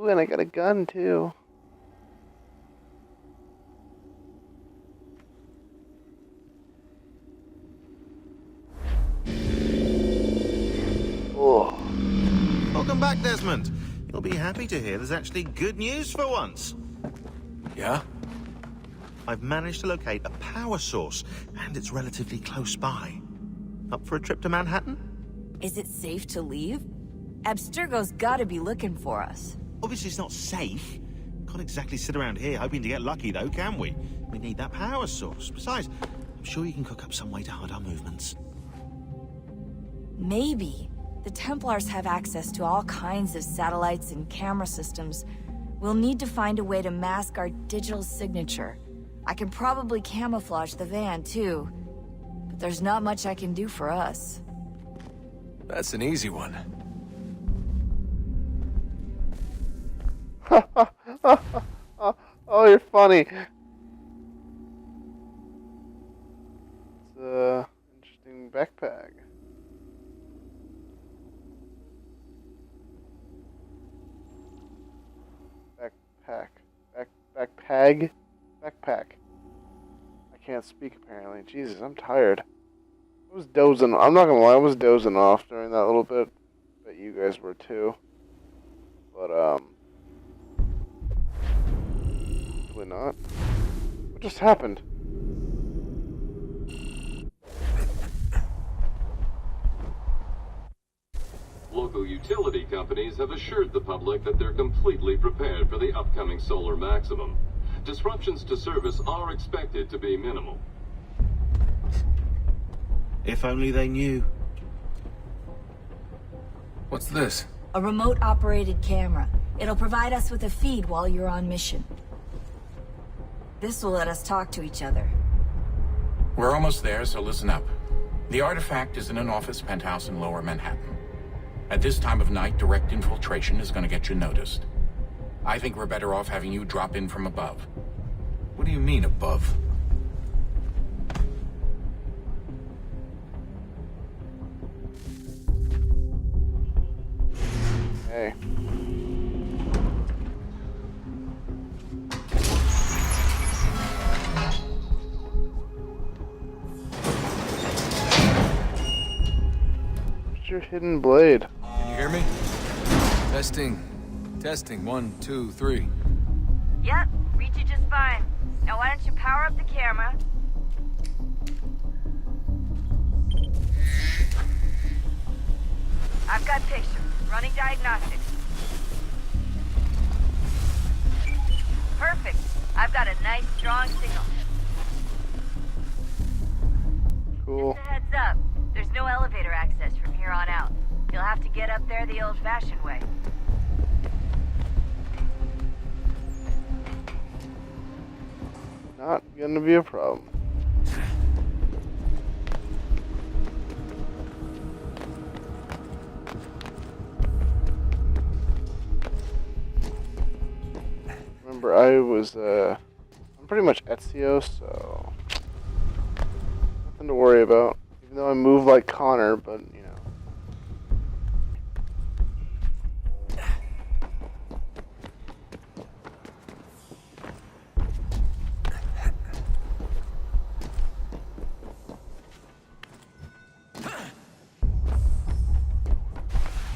Ooh, and I got a gun too. Oh. Welcome back, Desmond. You'll be happy to hear there's actually good news for once. Yeah? I've managed to locate a power source, and it's relatively close by. Up for a trip to Manhattan? Is it safe to leave? Abstergo's gotta be looking for us. Obviously, it's not safe. Can't exactly sit around here hoping to get lucky, though, can we? We need that power source. Besides, I'm sure you can cook up some way to hide our movements. Maybe. The Templars have access to all kinds of satellites and camera systems. We'll need to find a way to mask our digital signature. I can probably camouflage the van, too. But there's not much I can do for us. That's an easy one. Oh, you're funny. It's a interesting backpack. Backpack. I can't speak apparently. Jesus, I'm tired. I was dozing. I'm not gonna lie, I was dozing off during that little bit. Bet you guys were too. But hopefully not. What just happened? Local utility companies have assured the public that they're completely prepared for the upcoming solar maximum. Disruptions to service are expected to be minimal. If only they knew. What's this? A remote-operated camera. It'll provide us with a feed while you're on mission. This will let us talk to each other. We're almost there, so listen up. The artifact is in an office penthouse in Lower Manhattan. At this time of night, direct infiltration is going to get you noticed. I think we're better off having you drop in from above. What do you mean, above? Hey. What's your hidden blade? Can you hear me? Testing. Testing. 1, 2, 3. Yep, reach you just fine. Now why don't you power up the camera? I've got pictures. Running diagnostics. Perfect. I've got a nice, strong signal. Cool. Just a heads up. There's no elevator access from here on out. You'll have to get up there the old-fashioned way. Not gonna be a problem. Remember, I'm pretty much Ezio, so nothing to worry about. Even though I move like Connor, but you know.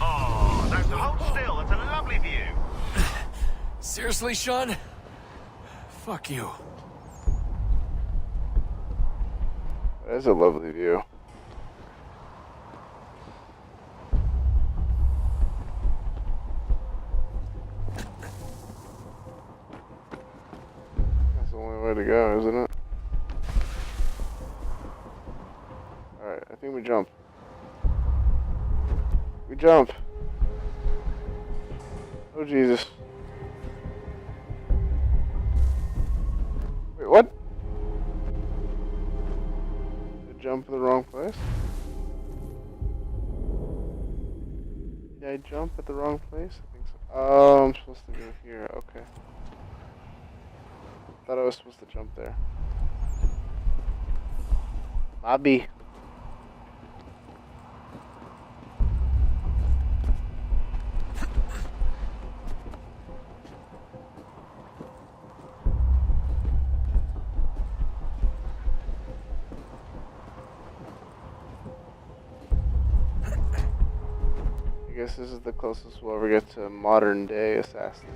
Oh, don't hold still. It's a lovely view. Seriously, Sean? Fuck you. That is a lovely view. That's the only way to go, isn't it? Alright, I think we jump. We jump. Oh, Jesus. Wait, what? Did I jump in the wrong place? Did I jump at the wrong place? I think so. Oh, I'm supposed to go here. Okay. Thought I was supposed to jump there. Bobby. guess this is the closest we'll ever get to modern day assassin.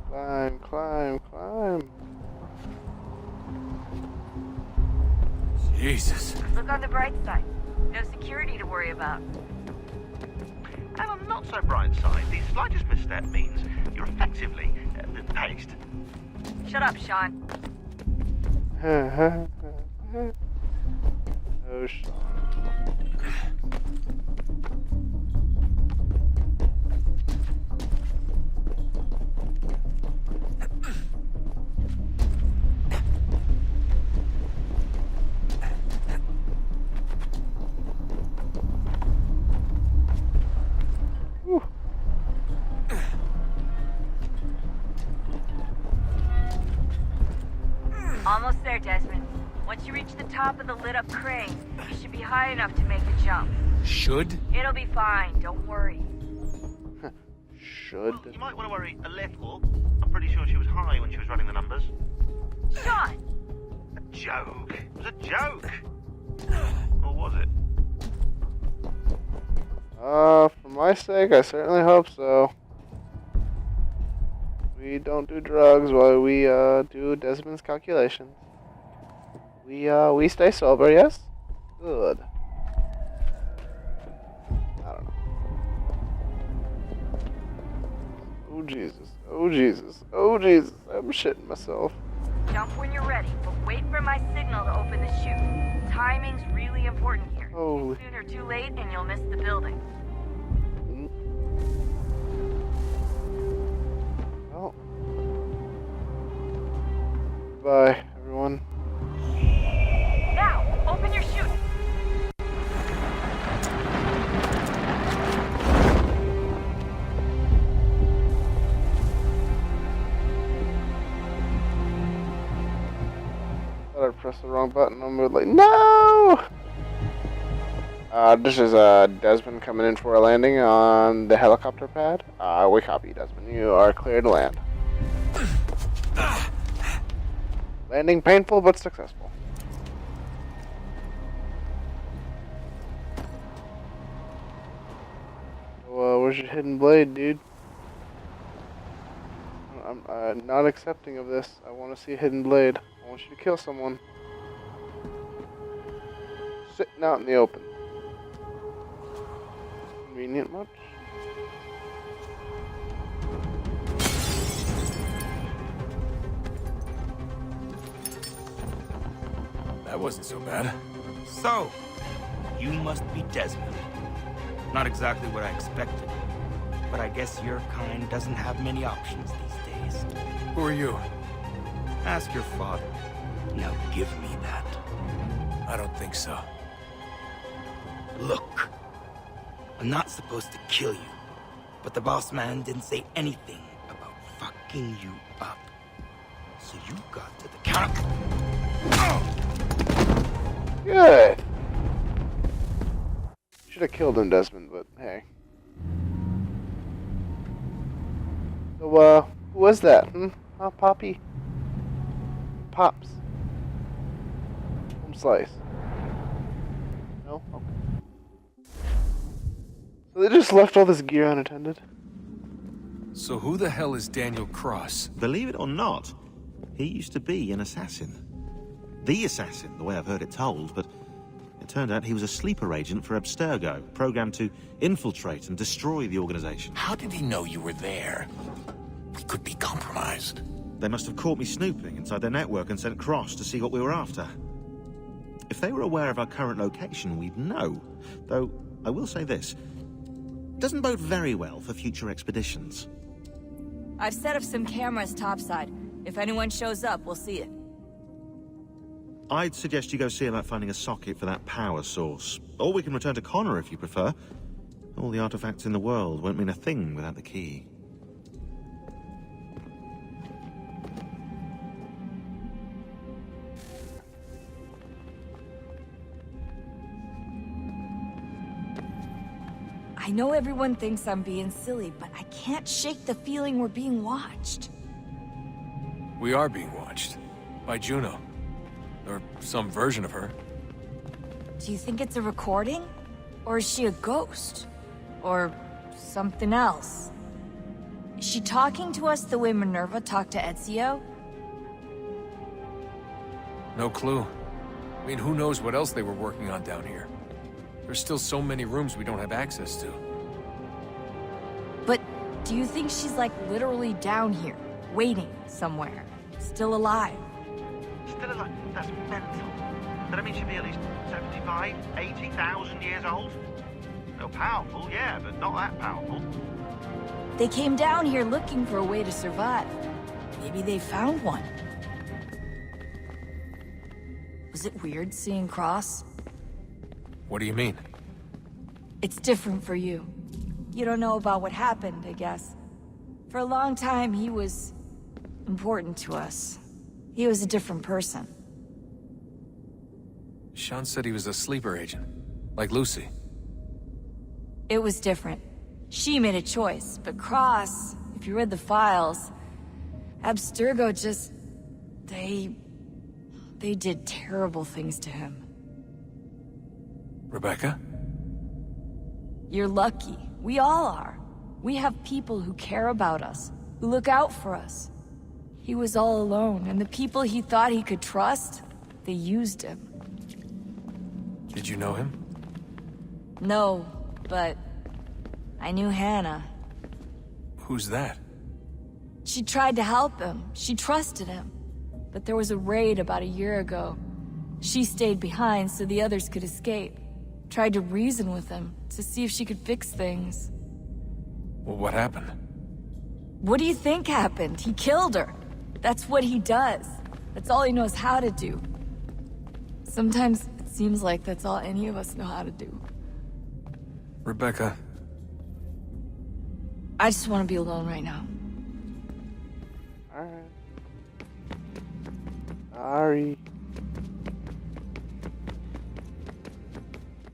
Climb, climb, climb. Jesus. Look on the bright side. No security to worry about. And on the not so bright side, the slightest misstep means you're effectively paced. Shut up, Sean. Oh, shit. Almost there, Desmond. Once you reach the top of the lit-up crane, you should be high enough to make the jump. Should? It'll be fine, don't worry. Should. Well, you might want to worry a little. I'm pretty sure she was high when she was running the numbers. Sean! A joke. It was a joke. Or was it? For my sake, I certainly hope so. We don't do drugs while we do Desmond's calculations. We stay sober, yes? Good. I don't know. Oh Jesus. Oh Jesus. Oh Jesus. I'm shitting myself. Jump when you're ready, but wait for my signal to open the chute. Timing's really important here. Holy. Too soon or too late and you'll miss the building. Well. Bye, everyone. Now, open your chute. Thought I pressed the wrong button. I'm like, no! This is Desmond coming in for a landing on the helicopter pad. We copy, Desmond. You are cleared to land. Landing painful but successful. So, where's your hidden blade, dude? I'm not accepting of this. I want to see a hidden blade. I want you to kill someone. Sitting out in the open. Convenient much? That wasn't so bad. So, you must be Desmond. Not exactly what I expected, but I guess your kind doesn't have many options these days. Who are you? Ask your father. Now give me that. I don't think so. Look, I'm not supposed to kill you, but the boss man didn't say anything about fucking you up. So you got to the counter. Good. Should have killed him, Desmond, but hey. So, who was that? Huh, Poppy? Pops. Home slice. No? Okay. So they just left all this gear unattended? So who the hell is Daniel Cross? Believe it or not, he used to be an assassin. The assassin, the way I've heard it told, but it turned out he was a sleeper agent for Abstergo, programmed to infiltrate and destroy the organization. How did he know you were there? We could be compromised. They must have caught me snooping inside their network and sent Cross to see what we were after. If they were aware of our current location, we'd know. Though, I will say this. It doesn't bode very well for future expeditions. I've set up some cameras topside. If anyone shows up, we'll see it. I'd suggest you go see about finding a socket for that power source. Or we can return to Connor if you prefer. All the artifacts in the world won't mean a thing without the key. I know everyone thinks I'm being silly, but I can't shake the feeling we're being watched. We are being watched. By Juno. Or some version of her. Do you think it's a recording? Or is she a ghost? Or something else? Is she talking to us the way Minerva talked to Ezio? No clue. I mean, who knows what else they were working on down here? There's still so many rooms we don't have access to. But do you think she's like literally down here, waiting somewhere, still alive? Still alive? That's mental. That means she'd be at least 75, 80,000 years old? No, powerful, yeah, but not that powerful. They came down here looking for a way to survive. Maybe they found one. Was it weird seeing Cross? What do you mean? It's different for you. You don't know about what happened, I guess. For a long time, he was important to us. He was a different person. Sean said he was a sleeper agent. Like Lucy. It was different. She made a choice, but Cross, if you read the files, Abstergo just... They did terrible things to him. Rebecca? You're lucky. We all are. We have people who care about us, who look out for us. He was all alone, and the people he thought he could trust, they used him. Did you know him? No, but I knew Hannah. Who's that? She tried to help him. She trusted him. But there was a raid about a year ago. She stayed behind so the others could escape. Tried to reason with him to see if she could fix things. Well, what happened? What do you think happened? He killed her. That's what he does. That's all he knows how to do. Sometimes it seems like that's all any of us know how to do. Rebecca. I just want to be alone right now. Alright. Sorry.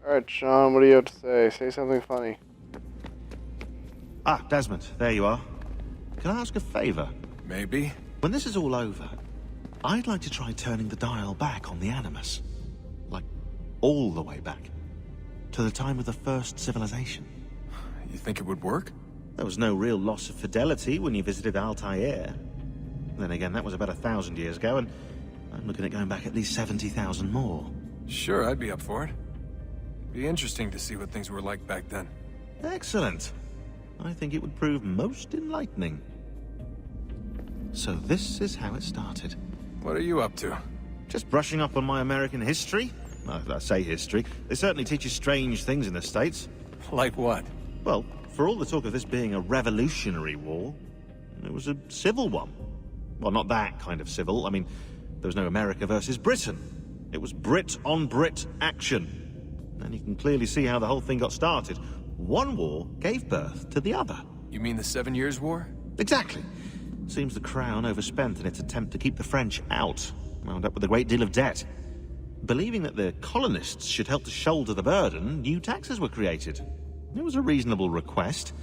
Alright, Sean, what do you have to say? Say something funny. Ah, Desmond, there you are. Can I ask a favor? Maybe. When this is all over, I'd like to try turning the dial back on the Animus. Like, all the way back. To the time of the first civilization. You think it would work? There was no real loss of fidelity when you visited Altair. Then again, that was about 1,000 years ago, and I'm looking at going back at least 70,000 more. Sure, I'd be up for it. Be interesting to see what things were like back then. Excellent. I think it would prove most enlightening. So this is how it started. What are you up to? Just brushing up on my American history. Well, I say history. They certainly teach you strange things in the States. Like what? Well, for all the talk of this being a revolutionary war, it was a civil one. Well, not that kind of civil. I mean, there was no America versus Britain. It was Brit on Brit action. And you can clearly see how the whole thing got started. One war gave birth to the other. You mean the 7 Years' War? Exactly. Seems the Crown overspent in its attempt to keep the French out, wound up with a great deal of debt. Believing that the colonists should help to shoulder the burden, new taxes were created. It was a reasonable request,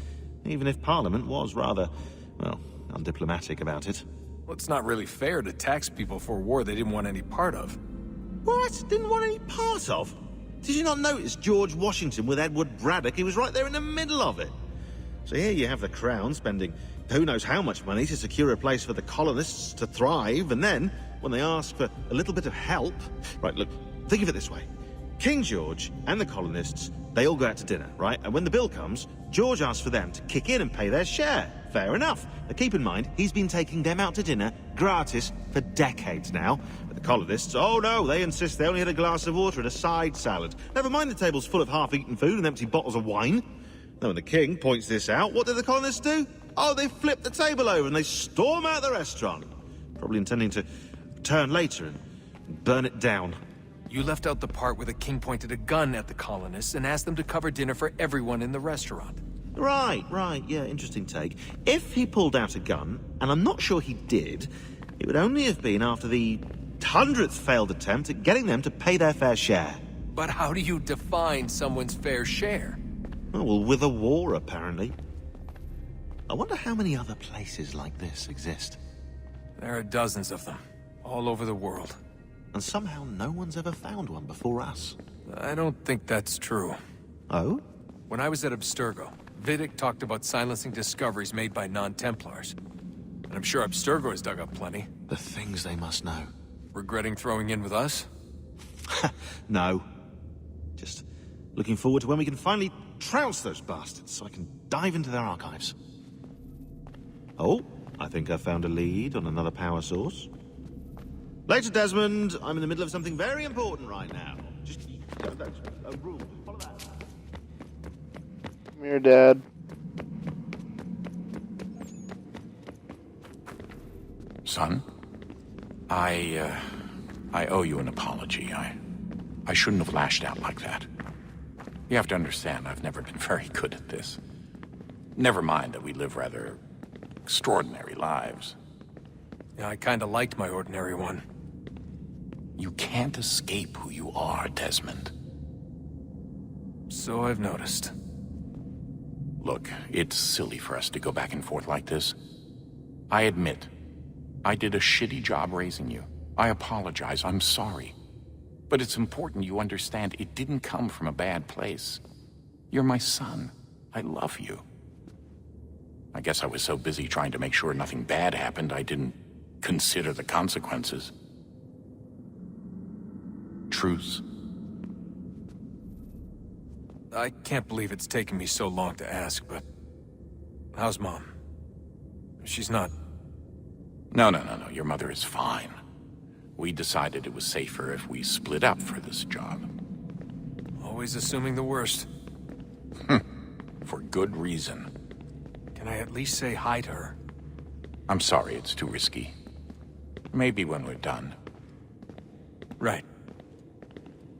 even if Parliament was rather, well, undiplomatic about it. Well, it's not really fair to tax people for a war they didn't want any part of. What? Didn't want any part of? Did you not notice George Washington with Edward Braddock? He was right there in the middle of it. So here you have the Crown spending who knows how much money to secure a place for the colonists to thrive, and then, when they ask for a little bit of help... Right, look, think of it this way. King George and the colonists, they all go out to dinner, right? And when the bill comes, George asks for them to kick in and pay their share. Fair enough. Now keep in mind, he's been taking them out to dinner gratis for decades now. But the colonists, oh no, they insist they only had a glass of water and a side salad. Never mind the table's full of half-eaten food and empty bottles of wine. Now when the king points this out, what do the colonists do? Oh, they flip the table over and they storm out the restaurant. Probably intending to return later and burn it down. You left out the part where the king pointed a gun at the colonists and asked them to cover dinner for everyone in the restaurant. Right, yeah, interesting take. If he pulled out a gun, and I'm not sure he did, it would only have been after the 100th failed attempt at getting them to pay their fair share. But how do you define someone's fair share? Oh, well, with a war, apparently. I wonder how many other places like this exist. There are dozens of them, all over the world. And somehow no one's ever found one before us. I don't think that's true. Oh? When I was at Abstergo, Vidic talked about silencing discoveries made by non-Templars. And I'm sure Abstergo has dug up plenty. The things they must know. Regretting throwing in with us? No. Just looking forward to when we can finally trounce those bastards so I can dive into their archives. Oh, I think I found a lead on another power source. Later, Desmond. I'm in the middle of something very important right now. Just a rule. Follow that. Come here, Dad. Son, I owe you an apology. I shouldn't have lashed out like that. You have to understand, I've never been very good at this. Never mind that we live rather extraordinary lives. Yeah, I kinda liked my ordinary one. You can't escape who you are, Desmond. So I've noticed. Look, it's silly for us to go back and forth like this. I admit, I did a shitty job raising you. I apologize, I'm sorry. But it's important you understand it didn't come from a bad place. You're my son. I love you. I guess I was so busy trying to make sure nothing bad happened, I didn't consider the consequences. Truce. I can't believe it's taken me so long to ask, but... how's Mom? She's not... No. Your mother is fine. We decided it was safer if we split up for this job. always assuming the worst. For good reason. Can I at least say hi to her? I'm sorry, it's too risky. Maybe when we're done. Right.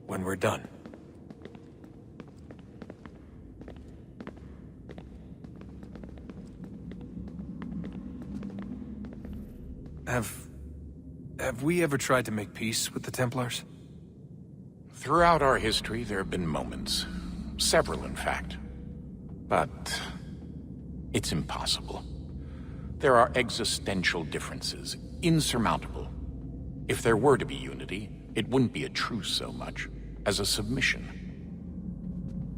When we're done. Have we ever tried to make peace with the Templars? Throughout our history, there have been moments. Several, in fact. But it's impossible. There are existential differences, insurmountable. If there were to be unity, it wouldn't be a truce so much as a submission.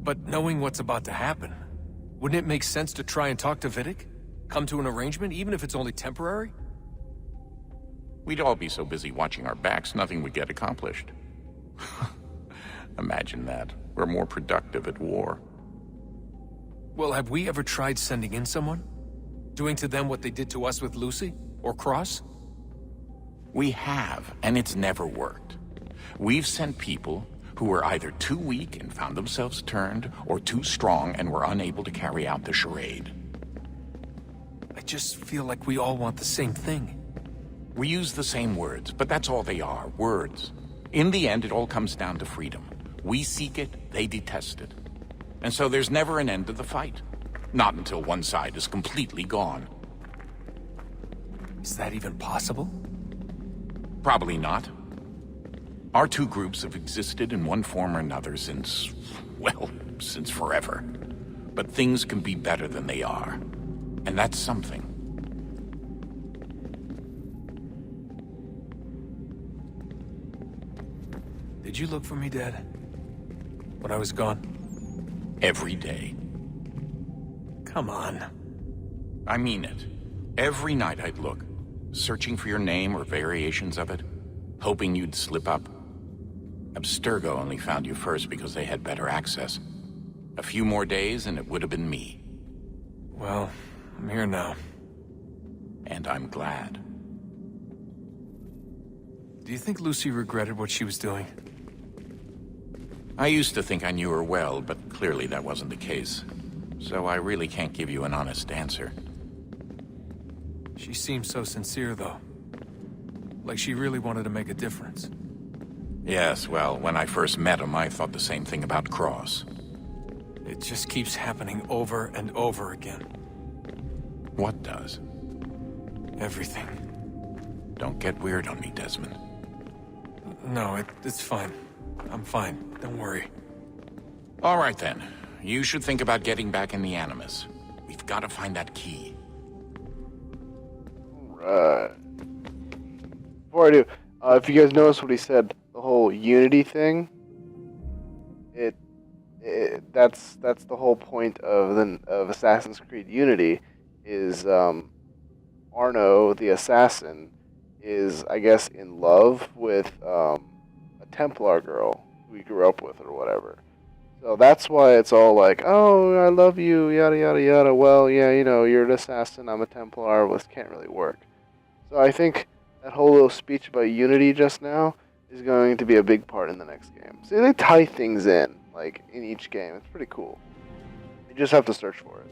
But knowing what's about to happen, wouldn't it make sense to try and talk to Vidic? Come to an arrangement, even if it's only temporary? We'd all be so busy watching our backs, nothing would get accomplished. Imagine that. We're more productive at war. Well, have we ever tried sending in someone? Doing to them what they did to us with Lucy? Or Cross? We have, and it's never worked. We've sent people who were either too weak and found themselves turned, or too strong and were unable to carry out the charade. I just feel like we all want the same thing. We use the same words, but that's all they are, words. In the end, it all comes down to freedom. We seek it, they detest it. And so there's never an end to the fight. Not until one side is completely gone. Is that even possible? Probably not. Our two groups have existed in one form or another since, well, since forever. But things can be better than they are. And that's something. Did you look for me, Dad? When I was gone? Every day. Come on. I mean it. Every night I'd look, searching for your name or variations of it, hoping you'd slip up. Abstergo only found you first because they had better access. A few more days and it would have been me. Well, I'm here now. And I'm glad. Do you think Lucy regretted what she was doing? I used to think I knew her well, but clearly that wasn't the case. So I really can't give you an honest answer. She seemed so sincere, though. Like she really wanted to make a difference. Yes, well, when I first met him, I thought the same thing about Cross. It just keeps happening over and over again. What does? Everything. Don't get weird on me, Desmond. No, it's fine. I'm fine. Don't worry. All right, then. you should think about getting back in the Animus. We've got to find that key. Right. Before I do, if you guys notice what he said, the whole Unity thing, that's the whole point of Assassin's Creed Unity, is Arno the assassin is, I guess, in love with a Templar girl who he grew up with or whatever. So that's why it's all like, oh, I love you, yada yada yada. Well, yeah, you know, you're an assassin, I'm a Templar. Well, this can't really work. So I think that whole little speech about Unity just now is going to be a big part in the next game. So they tie things in, like, in each game. It's pretty cool. You just have to search for it.